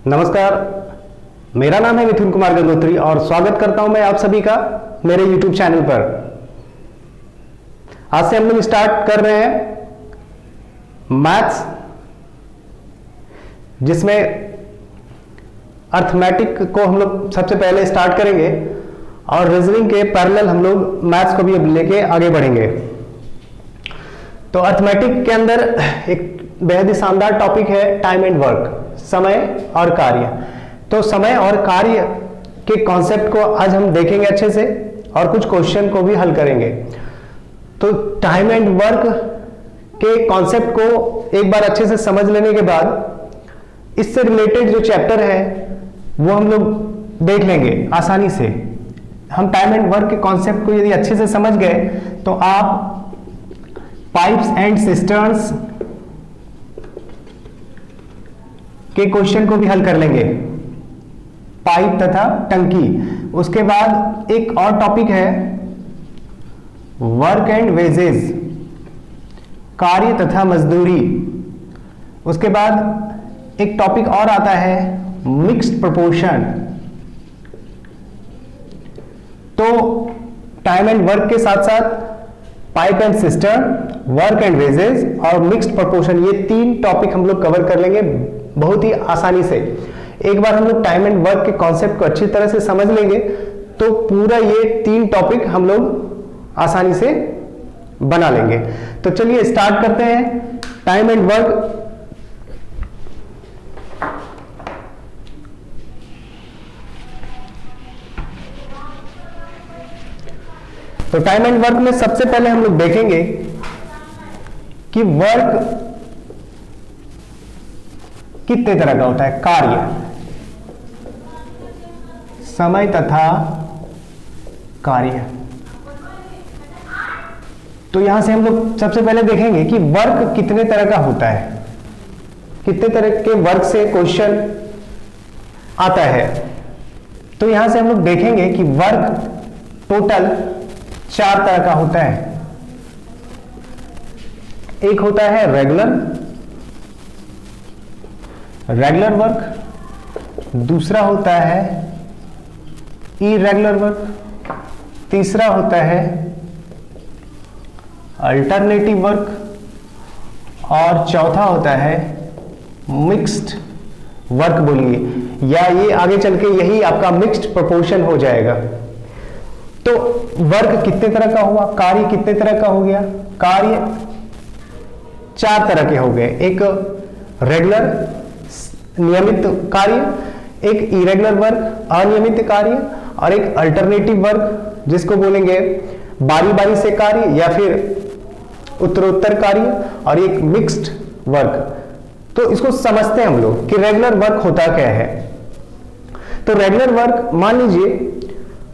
नमस्कार, मेरा नाम है मिथुन कुमार गंगोत्री और स्वागत करता हूं मैं आप सभी का मेरे YouTube चैनल पर। आज से हम लोग स्टार्ट कर रहे हैं मैथ्स, जिसमें अर्थमेटिक को हम लोग सबसे पहले स्टार्ट करेंगे और रीजनिंग के पैरेलल हम लोग मैथ्स को भी अब लेके आगे बढ़ेंगे। तो अर्थमेटिक के अंदर एक बेहद ही शानदार टॉपिक है टाइम एंड वर्क, समय और कार्य। तो समय और कार्य के कॉन्सेप्ट को आज हम देखेंगे अच्छे से और कुछ क्वेश्चन को भी हल करेंगे। तो टाइम एंड वर्क के कॉन्सेप्ट को एक बार अच्छे से समझ लेने के बाद इससे रिलेटेड जो चैप्टर है वो हम लोग देख लेंगे आसानी से। हम टाइम एंड वर्क के कॉन्सेप्ट को यदि अच्छे से समझ गए तो आप पाइप्स एंड सिस्टर्न्स के क्वेश्चन को भी हल कर लेंगे, पाइप तथा टंकी। उसके बाद एक और टॉपिक है वर्क एंड वेजेस, कार्य तथा मजदूरी। उसके बाद एक टॉपिक और आता है मिक्स्ड प्रोपोर्शन। तो टाइम एंड वर्क के साथ साथ pipe and cistern, work and wages और मिक्स्ड प्रोपोर्शन, ये तीन टॉपिक हम लोग कवर कर लेंगे बहुत ही आसानी से। एक बार हम लोग टाइम एंड वर्क के कॉन्सेप्ट को अच्छी तरह से समझ लेंगे तो पूरा ये तीन टॉपिक हम लोग आसानी से बना लेंगे। तो चलिए स्टार्ट करते हैं टाइम एंड वर्क। तो टाइम एंड वर्क में सबसे पहले हम लोग देखेंगे कि वर्क कितने तरह का होता है। कार्य, समय तथा कार्य। तो यहां से हम लोग सबसे पहले देखेंगे कि वर्क कितने तरह का होता है, कितने तरह के वर्क से क्वेश्चन आता है। तो यहां से हम लोग देखेंगे कि वर्क टोटल 4 तरह का होता है। एक होता है रेगुलर वर्क, दूसरा होता है इरेगुलर वर्क, तीसरा होता है अल्टरनेटिव वर्क और चौथा होता है मिक्स्ड वर्क। बोलिए या ये आगे चल के यही आपका मिक्स्ड प्रोपोर्शन हो जाएगा। तो वर्क कितने तरह का हुआ, कार्य कितने तरह का हो गया। कार्य 4 तरह के हो गए, एक रेगुलर नियमित कार्य, एक इरेगुलर वर्क अनियमित कार्य और एक अल्टरनेटिव वर्क जिसको बोलेंगे बारी बारी से कार्य या फिर उत्तरोत्तर कार्य, और एक मिक्स्ड वर्क। तो इसको समझते हैं हम लोग कि रेगुलर वर्क होता क्या है। तो रेगुलर वर्क, मान लीजिए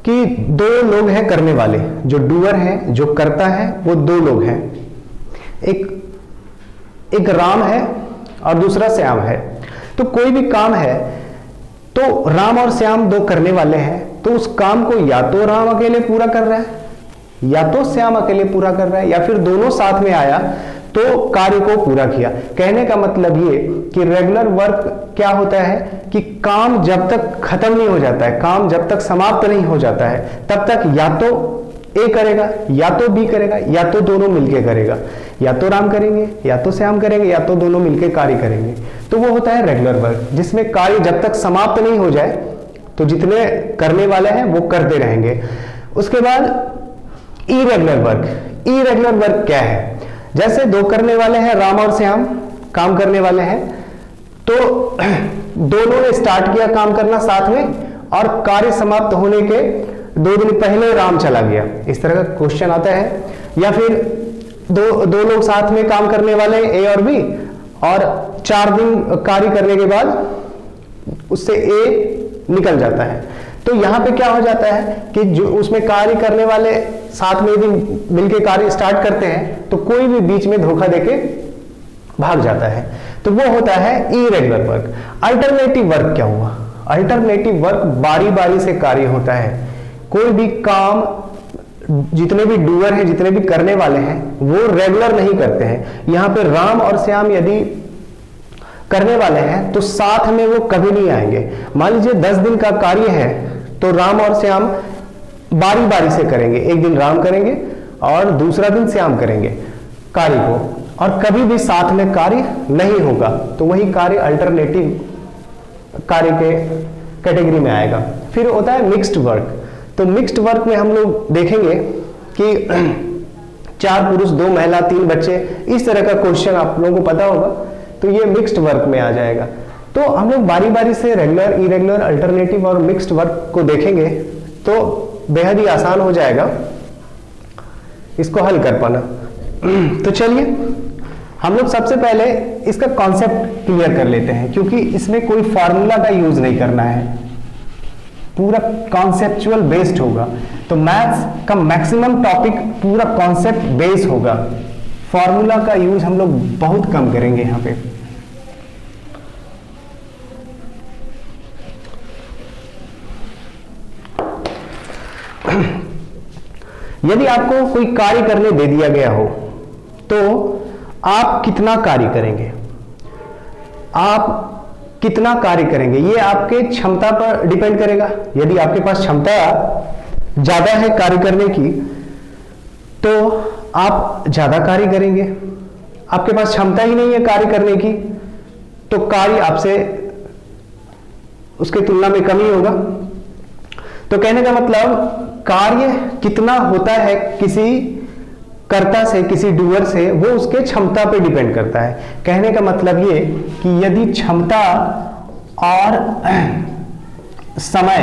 कि 2 लोग हैं करने वाले, जो डूअर है, जो करता है, वो 2 लोग हैं। एक राम है और दूसरा श्याम है। तो कोई भी काम है तो राम और श्याम 2 करने वाले हैं, तो उस काम को या तो राम अकेले पूरा कर रहा है या तो श्याम अकेले पूरा कर रहा है या फिर दोनों साथ में आया तो कार्य को पूरा किया। कहने का मतलब ये कि रेगुलर वर्क क्या होता है कि काम जब तक खत्म नहीं हो जाता है, काम जब तक समाप्त नहीं हो जाता है, तब तक या तो ए करेगा या तो बी करेगा या तो दोनों मिलके करेगा, या तो राम करेंगे या तो श्याम करेंगे या तो दोनों मिलके कार्य करेंगे। तो वो होता है रेगुलर वर्क, जिसमें कार्य जब तक समाप्त नहीं हो जाए तो जितने करने वाले हैं वो करते रहेंगे। उसके बाद इरेगुलर वर्क। इरेगुलर वर्क क्या है, जैसे 2 करने वाले हैं, राम और श्याम काम करने वाले हैं, तो दोनों ने स्टार्ट किया काम करना साथ में और कार्य समाप्त होने के 2 दिन पहले राम चला गया। इस तरह का क्वेश्चन आता है। या फिर दो लोग साथ में काम करने वाले हैं, ए और बी, और 4 दिन कार्य करने के बाद उससे ए निकल जाता है। तो यहां पे क्या हो जाता है कि जो उसमें कार्य करने वाले साथ में यदि मिलकर कार्य स्टार्ट करते हैं तो कोई भी बीच में धोखा देके भाग जाता है। तो वो होता है इरेगुलर वर्क। अल्टरनेटिव वर्क क्या हुआ, अल्टरनेटिव वर्क बारी बारी से कार्य होता है। कोई भी काम जितने भी डूअर हैं, जितने भी करने वाले हैं, वो रेगुलर नहीं करते हैं। यहां पे राम और श्याम यदि करने वाले हैं तो साथ में वो कभी नहीं आएंगे। मान लीजिए 10 दिन का कार्य है तो राम और श्याम बारी बारी से करेंगे, एक दिन राम करेंगे और दूसरा दिन श्याम करेंगे कार्य को, और कभी भी साथ में कार्य नहीं होगा, तो वही कार्य अल्टरनेटिव कार्य के कैटेगरी में आएगा। फिर होता है मिक्स्ड वर्क। तो मिक्स्ड वर्क में हम लोग देखेंगे कि 4 पुरुष 2 महिला 3 बच्चे, इस तरह का क्वेश्चन आप लोगों को पता होगा, तो ये मिक्स्ड वर्क में आ जाएगा। तो हम लोग बारी बारी से रेगुलर, इरेगुलर, अल्टरनेटिव और मिक्स्ड वर्क को देखेंगे तो बेहद ही आसान हो जाएगा इसको हल कर पाना। तो चलिए हम लोग सबसे पहले इसका कॉन्सेप्ट क्लियर कर लेते हैं, क्योंकि इसमें कोई फार्मूला का यूज नहीं करना है, पूरा कॉन्सेप्चुअल बेस्ड होगा। तो मैथ्स का मैक्सिमम टॉपिक पूरा कॉन्सेप्ट बेस्ड होगा, फार्मूला का यूज हम लोग बहुत कम करेंगे यहां पे। यदि आपको कोई कार्य करने दे दिया गया हो तो आप कितना कार्य करेंगे, आप कितना कार्य करेंगे, ये आपके क्षमता पर डिपेंड करेगा। यदि आपके पास क्षमता ज्यादा है कार्य करने की तो आप ज्यादा कार्य करेंगे। आपके पास क्षमता ही नहीं है कार्य करने की तो कार्य आपसे उसके तुलना में कम ही होगा। तो कहने का मतलब कार्य कितना होता है किसी कर्ता से, किसी डूअर से, वो उसके क्षमता पे डिपेंड करता है। कहने का मतलब ये कि यदि क्षमता और समय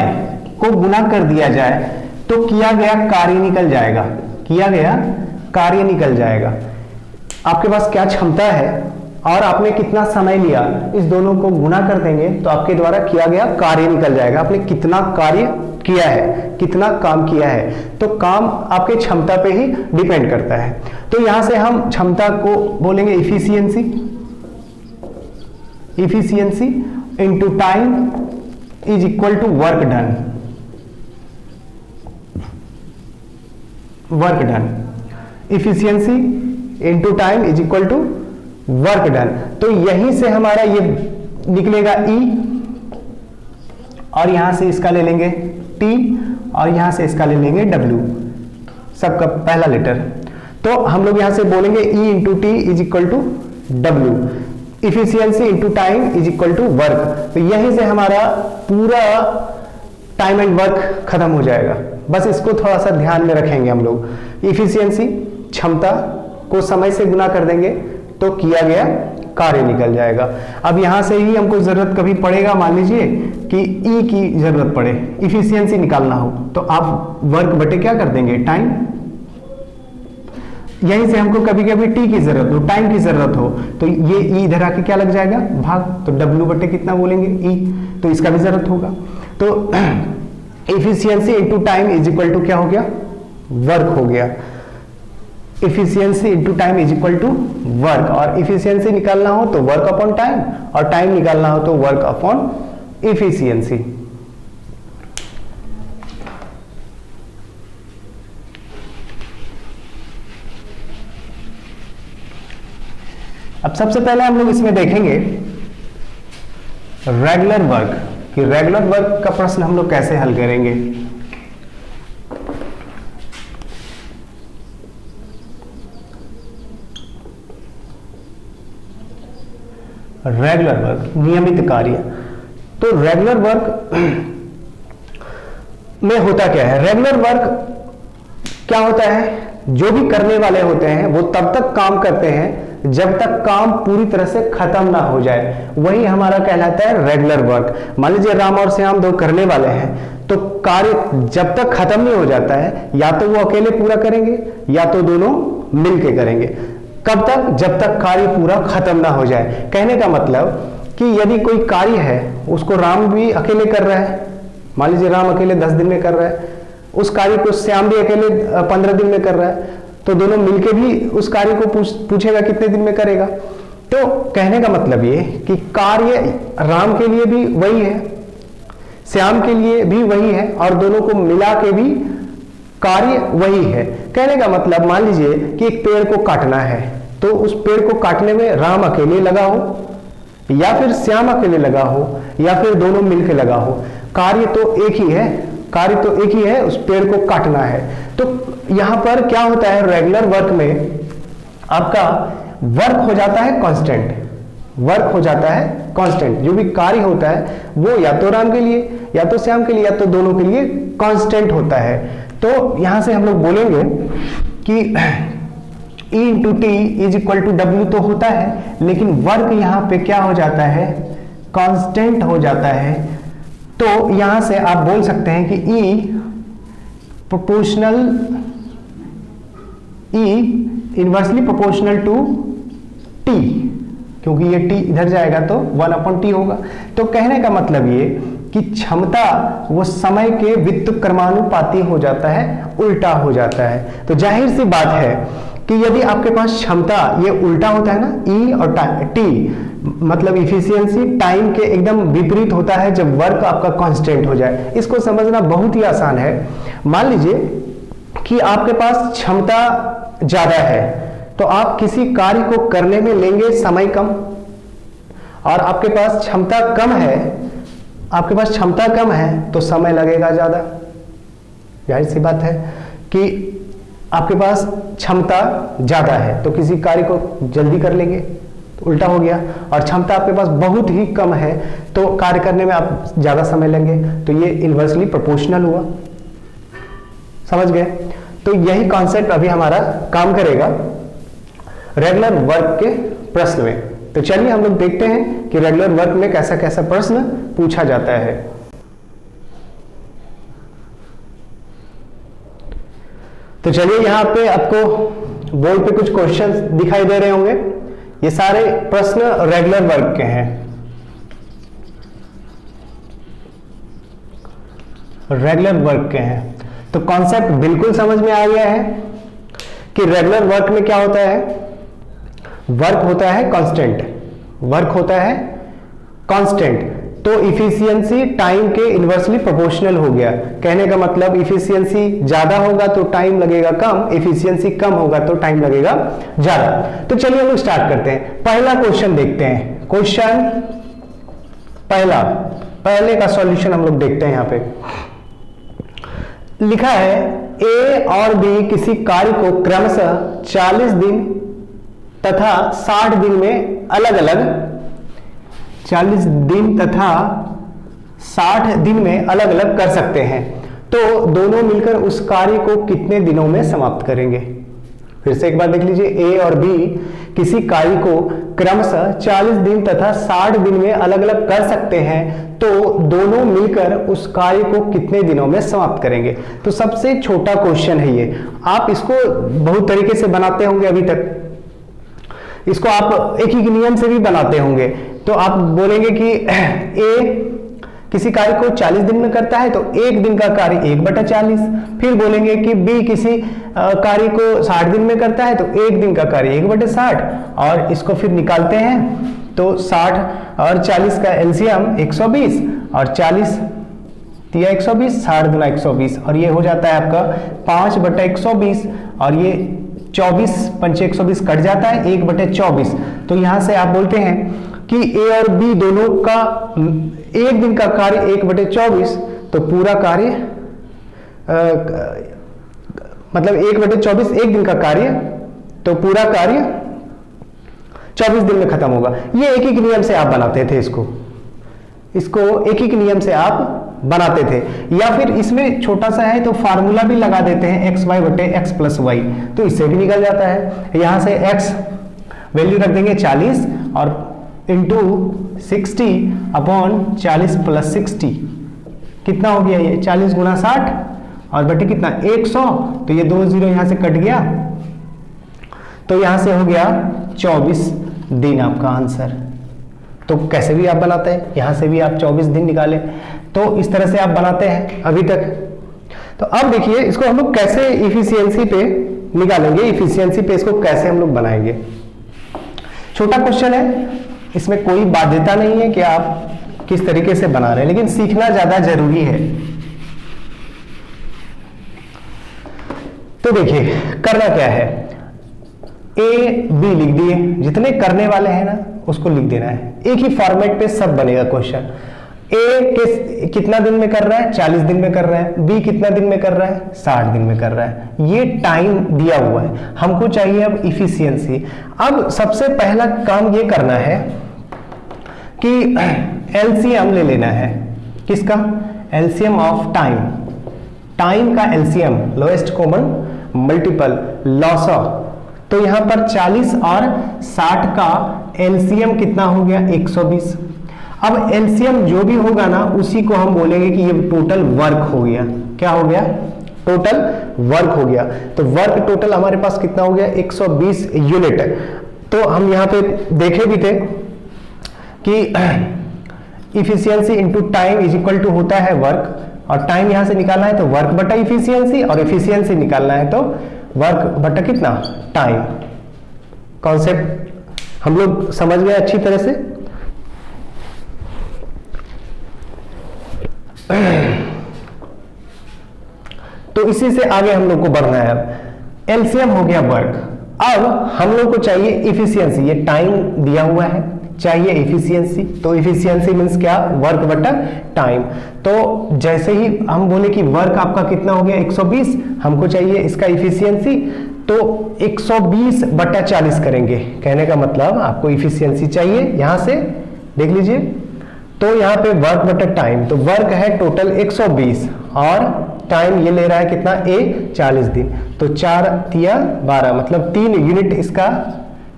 को गुना कर दिया जाए तो किया गया कार्य निकल जाएगा, किया गया कार्य निकल जाएगा। आपके पास क्या क्षमता है और आपने कितना समय लिया, इस दोनों को गुना कर देंगे तो आपके द्वारा किया गया कार्य निकल जाएगा। आपने कितना कार्य किया है, कितना काम किया है, तो काम आपके क्षमता पे ही डिपेंड करता है। तो यहां से हम क्षमता को बोलेंगे efficiency, efficiency into time is equal to work done, work done, efficiency into time is equal to work done. तो यहीं से हमारा ये निकलेगा E, और यहां से इसका ले लेंगे T, और यहां से इसका ले लेंगे W, सबका पहला लेटर। तो हम लोग यहां से बोलेंगे E into T is equal to W, efficiency into time is equal to work. तो यहीं से हमारा पूरा टाइम एंड वर्क खत्म हो जाएगा। बस इसको थोड़ा सा ध्यान में रखेंगे हम लोग। इफिशियंसी क्षमता को समय से गुना कर देंगे तो किया गया कार्य निकल जाएगा। अब यहां से ही हमको जरूरत कभी पड़ेगा, मान लीजिए कि ई की जरूरत पड़े, इफिशियंसी निकालना हो, तो आप वर्क बटे क्या कर देंगे, टाइम। यहीं से हमको कभी कभी टी की जरूरत हो, टाइम की जरूरत हो, तो ये ई इधर आके क्या लग जाएगा, भाग, तो डब्ल्यू बटे कितना बोलेंगे, ई, तो इसका भी जरूरत होगा। तो efficiency into time is equal to क्या हो गया, वर्क हो गया। Efficiency into time is equal to work, और इफिशियंसी निकालना हो तो वर्क अपॉन टाइम, और टाइम निकालना हो तो वर्क अपॉन इफिशियंसी। अब सबसे पहले हम लोग इसमें देखेंगे रेगुलर वर्क, कि रेगुलर वर्क का प्रश्न हम लोग कैसे हल करेंगे। रेगुलर वर्क, नियमित कार्य। तो रेगुलर वर्क में होता क्या है, रेगुलर वर्क क्या होता है, जो भी करने वाले होते हैं वो तब तक काम करते हैं जब तक काम पूरी तरह से खत्म ना हो जाए, वही हमारा कहलाता है रेगुलर वर्क। मान लीजिए राम और श्याम दो करने वाले हैं, तो कार्य जब तक खत्म नहीं हो जाता है, या तो वो अकेले पूरा करेंगे या तो दोनों मिलके करेंगे। कब तक, जब तक कार्य पूरा खत्म ना हो जाए। कहने का मतलब कि यदि कोई कार्य है उसको राम भी अकेले कर रहा है, मान लीजिए राम अकेले 10 दिन में कर रहा है, उस कार्य को श्याम भी अकेले 15 दिन में कर रहा है, तो दोनों मिलके भी उस कार्य को पूछेगा कितने दिन में करेगा। तो कहने का मतलब ये कि कार्य राम के लिए भी वही है, श्याम के लिए भी वही है, और दोनों को मिला के भी कार्य वही है। कहने का मतलब मान लीजिए कि एक पेड़ को काटना है, तो उस पेड़ को काटने में राम अकेले लगा हो, या फिर श्याम अकेले लगा हो, या फिर दोनों मिलकर लगा हो, कार्य तो एक ही है, कार्य तो एक ही है, उस पेड़ को काटना है। तो यहां पर क्या होता है, रेगुलर वर्क में आपका वर्क हो जाता है कांस्टेंट, वर्क हो जाता है कांस्टेंट। जो भी कार्य होता है वो या तो राम के लिए, या तो श्याम के लिए, या तो दोनों के लिए कांस्टेंट होता है। तो यहां से हम लोग बोलेंगे कि E into T is equal to W तो होता है, लेकिन वर्क यहां पे क्या हो जाता है, कांस्टेंट हो जाता है। तो यहां से आप बोल सकते हैं कि E proportional, E inversely proportional to T, क्योंकि ये T इधर जाएगा तो 1/T होगा। तो कहने का मतलब ये कि क्षमता वो समय के व्युत्क्रमानुपाती क्रमानुपाती हो जाता है, उल्टा हो जाता है। तो जाहिर सी बात है कि यदि आपके पास क्षमता ये उल्टा होता है ना, E और T मतलब इफिशियंसी टाइम के एकदम विपरीत होता है जब वर्क आपका कांस्टेंट हो जाए। इसको समझना बहुत ही आसान है। मान लीजिए कि आपके पास क्षमता ज्यादा है, तो आप किसी कार्य को करने में लेंगे समय कम, और आपके पास क्षमता कम है, आपके पास क्षमता कम है तो समय लगेगा ज्यादा। जाहिर सी बात है कि आपके पास क्षमता ज्यादा है तो किसी कार्य को जल्दी कर लेंगे, तो उल्टा हो गया। और क्षमता आपके पास बहुत ही कम है तो कार्य करने में आप ज्यादा समय लेंगे, तो ये इनवर्सली प्रोपोर्शनल हुआ। समझ गए? तो यही कॉन्सेप्ट अभी हमारा काम करेगा रेगुलर वर्क के प्रश्न में। तो चलिए हम लोग देखते हैं कि रेगुलर वर्क में कैसा कैसा प्रश्न पूछा जाता है। तो चलिए यहां पे आपको बोर्ड पे कुछ क्वेश्चंस दिखाई दे रहे होंगे। ये सारे प्रश्न रेगुलर वर्क के हैं, रेगुलर वर्क के हैं। तो कॉन्सेप्ट बिल्कुल समझ में आ गया है कि रेगुलर वर्क में क्या होता है, वर्क होता है कांस्टेंट, वर्क होता है कांस्टेंट। तो इफिशियंसी टाइम के इनवर्सली प्रोपोर्शनल हो गया। कहने का मतलब इफिशियंसी ज्यादा होगा तो टाइम लगेगा कम, इफिशियंसी कम होगा तो टाइम लगेगा ज्यादा। तो चलिए हम लोग स्टार्ट करते हैं। पहला क्वेश्चन देखते हैं। क्वेश्चन पहला, पहले का सॉल्यूशन हम लोग देखते हैं। यहां पे लिखा है ए और बी किसी कार्य को क्रमशः 40 दिन तथा 60 दिन में अलग अलग, 40 दिन तथा 60 दिन में अलग अलग कर सकते हैं, तो दोनों मिलकर उस कार्य को कितने दिनों में समाप्त करेंगे। फिर से एक बार देख लीजिए, ए और बी किसी कार्य को क्रमशः 40 दिन तथा 60 दिन में अलग अलग कर सकते हैं, तो दोनों मिलकर उस कार्य को कितने दिनों में समाप्त करेंगे। तो सबसे छोटा क्वेश्चन है ये। आप इसको बहुत तरीके से बनाते होंगे अभी तक, इसको आप एक ही नियम से भी बनाते होंगे। तो आप बोलेंगे कि ए किसी कार्य को 40 दिन में करता है तो एक दिन का कार्य 1/40। फिर बोलेंगे कि बी किसी कार्य को 60 दिन में करता है तो एक दिन का कार्य 1/60, और इसको फिर निकालते हैं तो 60 और 40 का एलसीएम 120, और 40 दिया 120, 60 गुना 120, और ये हो जाता है आपका 5/120, और ये 24 पंचे 120 कट जाता है 1/24। तो यहां से आप बोलते हैं कि ए और बी दोनों का एक दिन का कार्य 1/24, तो पूरा कार्य मतलब 1/24 एक दिन का कार्य, तो पूरा कार्य 24 दिन में खत्म होगा। ये एक ही नियम से आप बनाते थे, इसको एक ही नियम से आप बनाते थे। या फिर इसमें छोटा सा है तो फार्मूला भी लगा देते हैं xy/x + y, तो इससे भी निकल जाता है। यहां से x वैल्यू रख देंगे 40 और इंटू 60/40 + 60 कितना हो गया, ये 40 गुना 60 और बटे कितना 100, तो ये 2 0 यहां से कट गया, तो यहां से हो गया 24 दिन आपका आंसर। तो कैसे भी आप बनाते हैं, यहां से भी आप 24 दिन निकाले, तो इस तरह से आप बनाते हैं अभी तक। तो अब देखिए इसको हम लोग कैसे इफिशियंसी पे निकालेंगे, इफिशियंसी पे इसको कैसे हम लोग बनाएंगे। छोटा क्वेश्चन है, इसमें कोई बाध्यता नहीं है कि आप किस तरीके से बना रहे हैं, लेकिन सीखना ज्यादा जरूरी है। तो देखिए करना क्या है, ए बी लिख दिए, जितने करने वाले हैं ना उसको लिख देना है। एक ही फॉर्मेट पे सब बनेगा क्वेश्चन। ए कितना दिन में कर रहा है, 40 दिन में कर रहा है। बी कितना दिन में कर रहा है, 60 दिन में कर रहा है। ये टाइम दिया हुआ है, हमको चाहिए अब इफिशियंसी। अब सबसे पहला काम ये करना है कि एलसीएम ले लेना है। किसका? LCM of time. टाइम का एलसीएम, लोएस्ट कॉमन मल्टीपल, लॉसा। तो यहां पर 40 और 60 का एलसीएम कितना हो गया, 120। अब एलसीएम जो भी होगा ना, उसी को हम बोलेंगे कि ये टोटल वर्क हो गया। क्या हो गया? टोटल वर्क हो गया। तो वर्क टोटल हमारे पास कितना हो गया, 120 यूनिट। तो हम यहां पे देखे भी थे कि efficiency into time is equal to होता है वर्क, और टाइम यहां से निकालना है तो वर्क बटा इफिशियंसी, और इफिशियंसी निकालना है तो वर्क बटा कितना, टाइम। कॉन्सेप्ट हम लोग समझ गए अच्छी तरह से। तो इसी से आगे हम लोग को बढ़ना है। अब एलसीएम हो गया वर्क, अब हम लोग को चाहिए इफिशियंसी। ये टाइम दिया हुआ है, चाहिए इफिशियंसी। तो इफिशियंसी मींस क्या, वर्क बटा टाइम। तो जैसे ही हम बोले कि वर्क आपका कितना हो गया, 120, हमको चाहिए इसका इफिशियंसी, तो 120 बटा 40 करेंगे। कहने का मतलब आपको इफिशियंसी चाहिए, यहां से देख लीजिए। तो यहाँ पे वर्क बटा टाइम, तो वर्क है टोटल 120 और टाइम ये ले रहा है कितना, ए 40 दिन। तो 4 तिया 12, मतलब 3 यूनिट इसका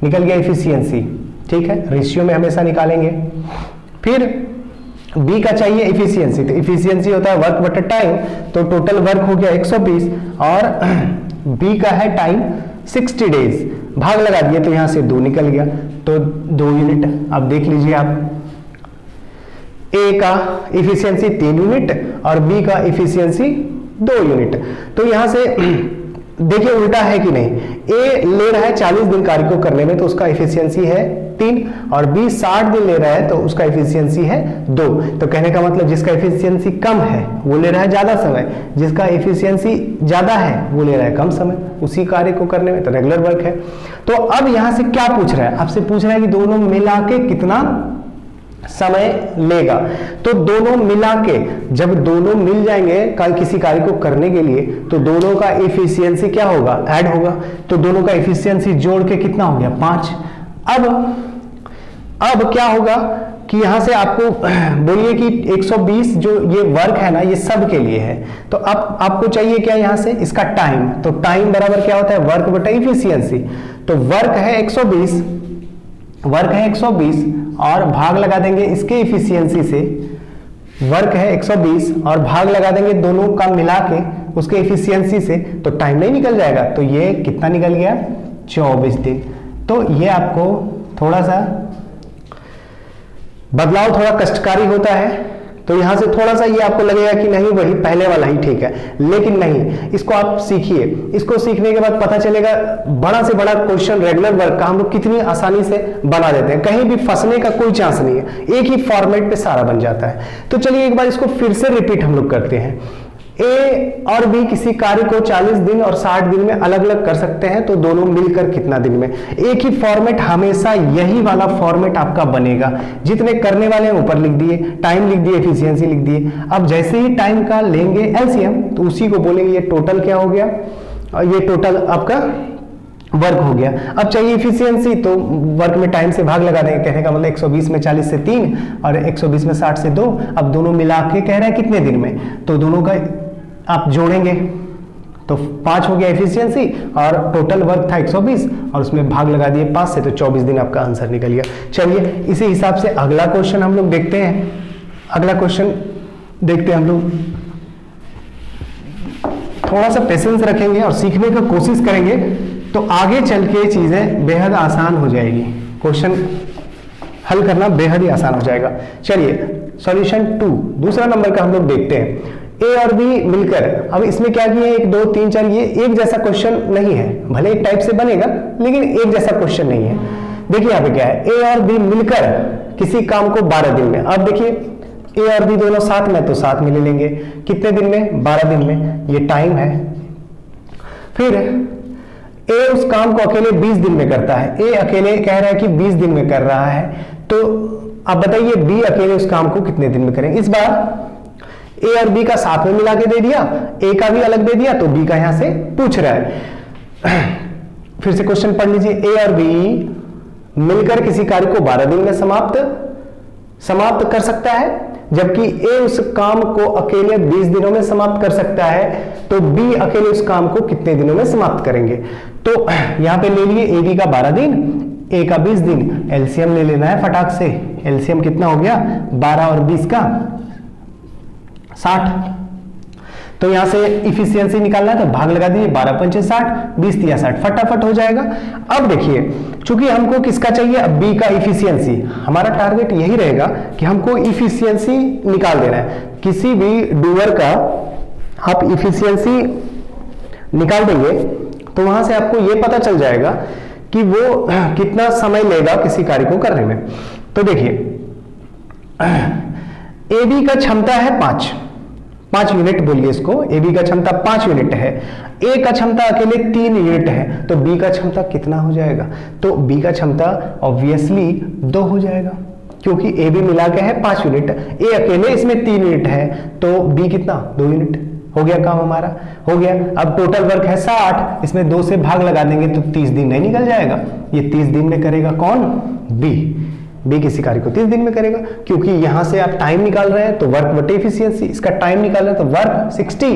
निकल गया इफिशियंसी। ठीक है, रेशियो में हमेशा निकालेंगे। फिर बी का चाहिए इफिशियंसी, तो इफिशियंसी होता है वर्क बटा टाइम। तो टोटल वर्क हो गया 120 और बी का है टाइम 60 डेज, भाग लगा दिए तो यहां से 2 निकल गया, तो 2 यूनिट। अब देख लीजिए आप, ए का इफिशियंसी 3 यूनिट और बी का इफिशियंसी 2 यूनिट। तो यहां से देखिए उल्टा है कि नहीं, ए ले रहा है 40 दिन कार्य को करने में, तो उसका इफिशियंसी है 3, और बी 60 दिन ले रहा है तो उसका इफिशियंसी है 2। तो कहने का मतलब जिसका इफिशियंसी कम है वो ले रहा है ज्यादा समय, जिसका इफिशियंसी ज्यादा है वो ले रहा है कम समय उसी कार्य को करने में, तो रेगुलर वर्क है। तो अब यहां से क्या पूछ रहा है, आपसे पूछ रहा है कि दोनों मिला के कितना समय लेगा। तो दोनों मिला के, जब दोनों मिल जाएंगे किसी कार्य को करने के लिए, तो दोनों का इफिशियंसी क्या होगा, ऐड होगा। तो दोनों का इफिशियंसी जोड़ के कितना हो गया, 5। अब क्या होगा कि यहां से आपको बोलिए कि 120 जो ये वर्क है ना, ये सब के लिए है। तो अब आपको चाहिए क्या यहां से, इसका टाइम। तो टाइम बराबर क्या होता है, वर्क बटा इफिशियंसी। तो वर्क है 120, वर्क है 120 और भाग लगा देंगे इसके इफिशियंसी से। वर्क है 120 और भाग लगा देंगे दोनों का मिला के उसके इफिशियंसी से, तो टाइम नहीं निकल जाएगा। तो ये कितना निकल गया, 24 दिन। तो ये आपको थोड़ा सा बदलाव थोड़ा कष्टकारी होता है। तो यहां से थोड़ा सा ये आपको लगेगा कि नहीं वही पहले वाला ही ठीक है, लेकिन नहीं, इसको आप सीखिए। इसको सीखने के बाद पता चलेगा बड़ा से बड़ा क्वेश्चन रेगुलर वर्क का हम लोग कितनी आसानी से बना देते हैं, कहीं भी फंसने का कोई चांस नहीं है, एक ही फॉर्मेट पे सारा बन जाता है। तो चलिए एक बार इसको फिर से रिपीट हम लोग करते हैं। ए और बी किसी कार्य को 40 दिन और 60 दिन में अलग अलग कर सकते हैं, तो दोनों मिलकर कितना दिन में। एक ही फॉर्मेट, हमेशा यही वाला फॉर्मेट आपका बनेगा। जितने करने वाले हैं ऊपर लिख दिए, टाइम लिख दिए, एफिशिएंसी लिख दिए। अब जैसे ही टाइम का लेंगे एलसीएम, तो उसी को बोलेंगे ये टोटल क्या हो गया, और ये टोटल आपका वर्क हो गया। अब चाहिए इफिशियंसी, तो वर्क में टाइम से भाग लगा देंगे। कहने का मतलब 120 में 40 से 3 और 120 में 60 से 2। अब दोनों मिला के कह रहे हैं कितने दिन में, तो दोनों का आप जोड़ेंगे तो 5 हो गया एफिशिएंसी, और टोटल वर्क था 120 और उसमें भाग लगा दिए 5 से, तो 24 दिन आपका आंसर निकल गया। चलिए इसी हिसाब से अगला क्वेश्चन हम लोग देखते हैं। अगला क्वेश्चन देखते हैं हम लोग। थोड़ा सा पेशेंस रखेंगे और सीखने का कोशिश करेंगे, तो आगे चल के चीजें बेहद आसान हो जाएगी। क्वेश्चन हल करना बेहद ही आसान हो जाएगा। चलिए सॉल्यूशन 2, दूसरा नंबर का हम लोग देखते हैं। ए और बी मिलकर, अब इसमें क्या किया है, 1 2 3 4, ये एक जैसा क्वेश्चन नहीं है, भले एक टाइप से बनेगा लेकिन एक जैसा क्वेश्चन नहीं है। देखिए यहाँ पे क्या है, ए और बी मिलकर किसी काम को 12 दिन में। अब देखिए ए और बी दोनों साथ में, तो साथ में ले लेंगे, कितने दिन में, 12 दिन में, ये टाइम है। फिर ए उस काम को अकेले 20 दिन में करता है, ए अकेले कह रहा है कि 20 दिन में कर रहा है, तो अब बताइए बी अकेले उस काम को कितने दिन में करेंगे। इस बार ए और बी का साथ में मिला के दे दिया, ए का भी अलग दे दिया, तो बी का यहां से पूछ रहा है। फिर से क्वेश्चन पढ़ लीजिए, ए और बी मिलकर किसी कार्य को 12 दिन में समाप्त कर सकता है, जबकि ए उस काम को अकेले 20 दिनों में समाप्त कर सकता है, तो बी अकेले उस काम को कितने दिनों में समाप्त करेंगे। तो यहां पे ले लिए ए बी का 12 दिन, ए का 20 दिन, एलसीएम ले लेना है फटाक से। एलसीएम कितना हो गया, 12 और 20 का 60। तो यहां से इफिशियंसी निकालना है तो भाग लगा दीजिए, 12 पंचे 60, 20 तिया 60, फटाफट हो जाएगा। अब देखिए चूंकि हमको किसका चाहिए, अब बी का इफिशियंसी, हमारा टारगेट यही रहेगा कि हमको इफिशियंसी निकाल देना है। किसी भी डूअर का आप इफिशियंसी निकाल देंगे तो वहां से आपको यह पता चल जाएगा कि वो कितना समय लेगा किसी कार्य को करने में। तो देखिए ए बी का क्षमता है 5 यूनिट, बोलिए इसको, ए बी का क्षमता 5 यूनिट है, ए का क्षमता अकेले 3 यूनिट है, तो बी का क्षमता कितना हो जाएगा, तो बी का क्षमता ऑब्वियसली 2 हो जाएगा, क्योंकि ए बी मिला के है 5 यूनिट, ए अकेले इसमें 3 यूनिट है, तो बी कितना 2 यूनिट। हो गया काम हमारा, हो गया। अब टोटल वर्क है 60, इसमें 2 से भाग लगा देंगे तो 30 दिन नहीं निकल जाएगा, ये 30 दिन में करेगा कौन, बी किसी कार्य को 30 दिन में करेगा, क्योंकि यहां से आप टाइम निकाल रहे हैं तो वर्क बटे इफिशियंसी, इसका टाइम निकाल रहे हैं तो वर्क 60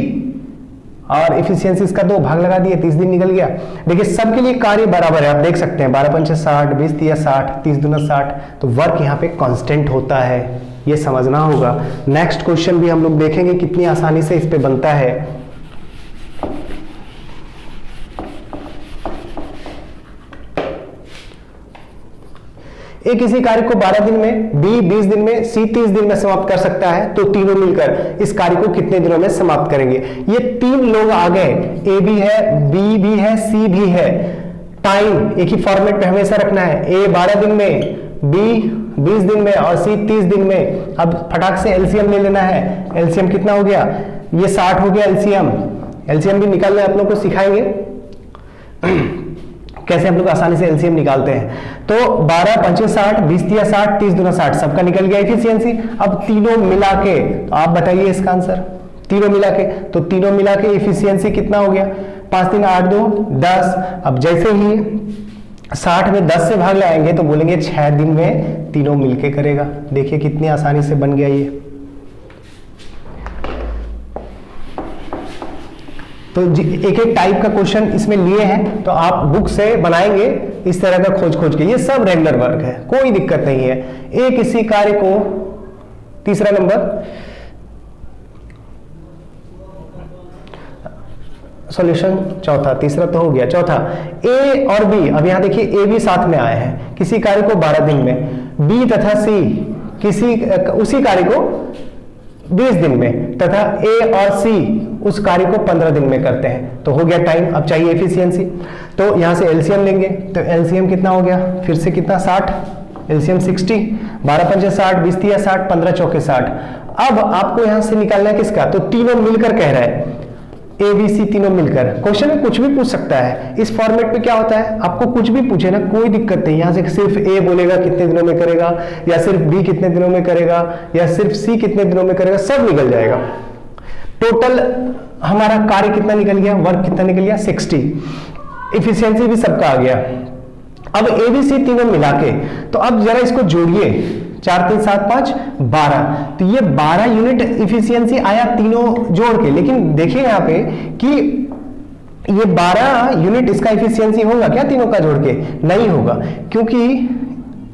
और इफिशियंसी इसका 2, भाग लगा दिए, 30 दिन निकल गया। देखिए सबके लिए कार्य बराबर है, आप देख सकते हैं 12 पंचे 60, 20 तिया 60, 30 दूना 60, तो वर्क यहाँ पे कांस्टेंट होता है, ये समझना होगा। नेक्स्ट क्वेश्चन भी हम लोग देखेंगे कितनी आसानी से इस पे बनता है। ए किसी कार्य को 12 दिन में, बी 20 दिन में, सी 30 दिन में समाप्त कर सकता है, तो तीनों मिलकर इस कार्य को कितने दिनों में समाप्त करेंगे। ये 3 लोग आ गए, ए भी है, बी भी है, सी भी है। टाइम एक ही फॉर्मेट पे हमेशा रखना है, ए 12 दिन में, बी 20 दिन में और सी 30 दिन में। अब फटाक से एलसीएम ले लेना है, एलसीएम कितना हो गया, ये 60 हो गया एलसीएम भी निकालना है, आप लोग को सिखाएंगे कैसे हम लोग आसानी से एलसीएम निकालते हैं। तो 12 पंचे 60, 20 तिया 60, 30 दूना 60, सबका निकल गया इफिशियंसी। अब तीनों मिला के, तो आप बताइए इसका आंसर, तीनों मिला के, तो तीनों मिला के इफिशियंसी कितना हो गया, 5 3 8 2 10। अब जैसे ही 60 में 10 से भाग लाएंगे तो बोलेंगे 6 दिन में तीनों मिलके करेगा। देखिए कितनी आसानी से बन गया ये। तो एक एक टाइप का क्वेश्चन इसमें लिए हैं, तो आप बुक से बनाएंगे इस तरह का खोज के, ये सब रेगुलर वर्क है, कोई दिक्कत नहीं है। ए किसी कार्य को, तीसरा नंबर सॉल्यूशन, चौथा, तीसरा तो हो गया, चौथा ए और बी। अब यहां देखिए ए बी साथ में आए हैं, किसी कार्य को 12 दिन में, बी तथा सी उसी कार्य को 20 दिन में, तथा ए और सी उस कार्य को 15 दिन में करते हैं। तो हो गया टाइम। अब चाहिए एफिशिएंसी, तो यहां से एलसीएम लेंगे, तो एलसीएम कितना हो गया, फिर से कितना 60, एलसीएम 60, 12 पंचे 60, 20 तिया 60, 15 चौके 60। अब आपको यहां से निकालना है किसका, तो तीनों मिलकर कह रहा है, ए बी सी तीनों मिलकर। क्वेश्चन में कुछ भी पूछ सकता है, इस फॉर्मेट में क्या होता है, आपको कुछ भी पूछे ना कोई दिक्कत नहीं, यहां से सिर्फ ए बोलेगा कितने दिनों में करेगा, या सिर्फ बी कितने दिनों में करेगा, या सिर्फ सी कितने दिनों में करेगा, सब निकल जाएगा। टोटल हमारा कार्य कितना निकल गया, वर्क कितना निकल गया 60, इफिशियंसी भी सबका आ गया। अब ए बी सी तीनों मिला के, तो अब जरा इसको जोड़िए, 4 3 7 5 12, तो ये 12 यूनिट इफिशियंसी आया तीनों जोड़ के। लेकिन देखिए यहाँ पे कि ये 12 यूनिट इसका इफिशियंसी होगा क्या तीनों का जोड़ के, नहीं होगा, क्योंकि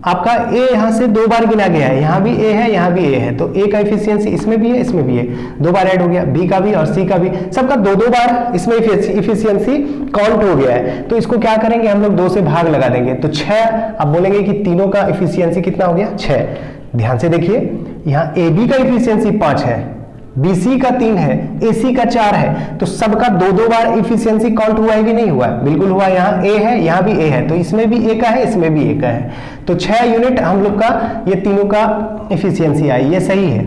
आपका ए यहां से 2 बार गिना गया है, यहां भी ए है, यहां भी ए है, तो ए का इफिशियंसी इसमें भी है, इसमें भी है, 2 बार ऐड हो गया, बी का भी और सी का भी, सबका 2 बार इसमें इफिशियंसी काउंट हो गया है। तो इसको क्या करेंगे हम लोग, 2 से भाग लगा देंगे, तो 6। अब बोलेंगे कि तीनों का इफिशियंसी कितना हो गया 6। ध्यान से देखिए, यहाँ ए बी का इफिशियंसी 5 है, बीसी का 3 है, एसी का 4 है, तो सबका 2 बार इफिशियंसी काउंट हुआ है कि नहीं हुआ है, बिल्कुल हुआ। यहाँ ए है, यहाँ भी ए है, तो इसमें भी ए का है, इसमें भी ए का है, तो 6 यूनिट हम लोग का ये तीनों का इफिशियंसी आई, ये सही है।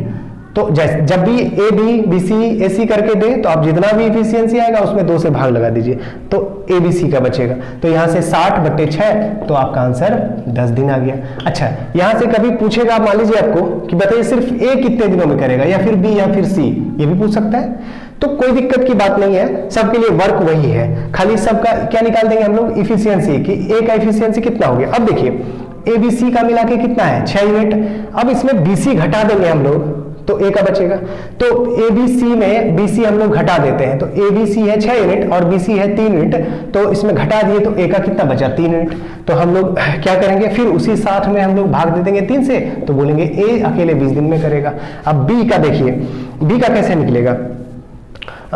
तो जब भी ए बी बी सी ए सी करके दे तो आप जितना भी इफिशियंसी आएगा उसमें 2 से भाग लगा दीजिए, तो ए बी सी का बचेगा। तो यहां से 60/6 तो आपका आंसर 10 दिन आ गया। अच्छा, यहां से कभी पूछेगा, मान लीजिए आपको कि बताइए सिर्फ ए कितने दिनों में करेगा, या फिर बी या फिर सी, ये भी पूछ सकता है। तो कोई दिक्कत की बात नहीं है, सबके लिए वर्क वही है, खाली सबका क्या निकाल देंगे हम लोग, इफिशियंसी, कि ए का इफिशियंसी कितना हो गया। अब देखिए ए बी सी का मिला के कितना है, 6 यूनिट। अब इसमें बी सी घटा देंगे हम लोग तो ए का बचेगा। तो ए बी सी में बी सी हम लोग घटा देते हैं, तो ए बी सी है 6 यूनिट और बी सी है 3 यूनिट, तो इसमें घटा दिए तो ए का कितना बचा, 3 यूनिट। तो हम लोग क्या करेंगे, फिर उसी 60 में हम लोग भाग दे देंगे 3 से, तो बोलेंगे ए अकेले 20 दिन में करेगा। अब बी का देखिए, बी का कैसे निकलेगा,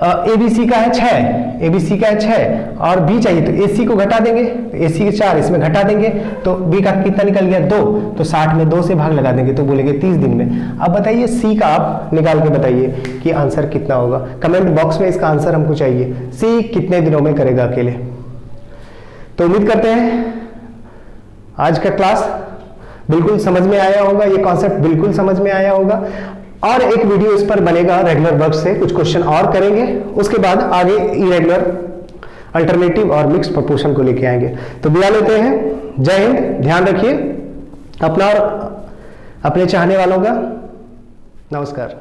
ए बी सी का है 6, ए बी सी का है 6 और बी चाहिए तो ए सी को घटा देंगे, ए सी के 4 इसमें घटा देंगे, तो बी का कितना निकल गया 2, तो 60 में 2 से भाग लगा देंगे तो बोलेंगे 30 दिन में। अब बताइए सी का आप निकाल के बताइए कि आंसर कितना होगा, कमेंट बॉक्स में इसका आंसर हमको चाहिए, सी कितने दिनों में करेगा अकेले। तो उम्मीद करते हैं आज का क्लास बिल्कुल समझ में आया होगा, ये कॉन्सेप्ट बिल्कुल समझ में आया होगा, और एक वीडियो इस पर बनेगा रेगुलर वर्क से, कुछ क्वेश्चन और करेंगे, उसके बाद आगे इरेगुलर, अल्टरनेटिव और मिक्स प्रोपोर्शन को लेके आएंगे। तो विदा लेते हैं, जय हिंद, ध्यान रखिए अपना और अपने चाहने वालों का, नमस्कार।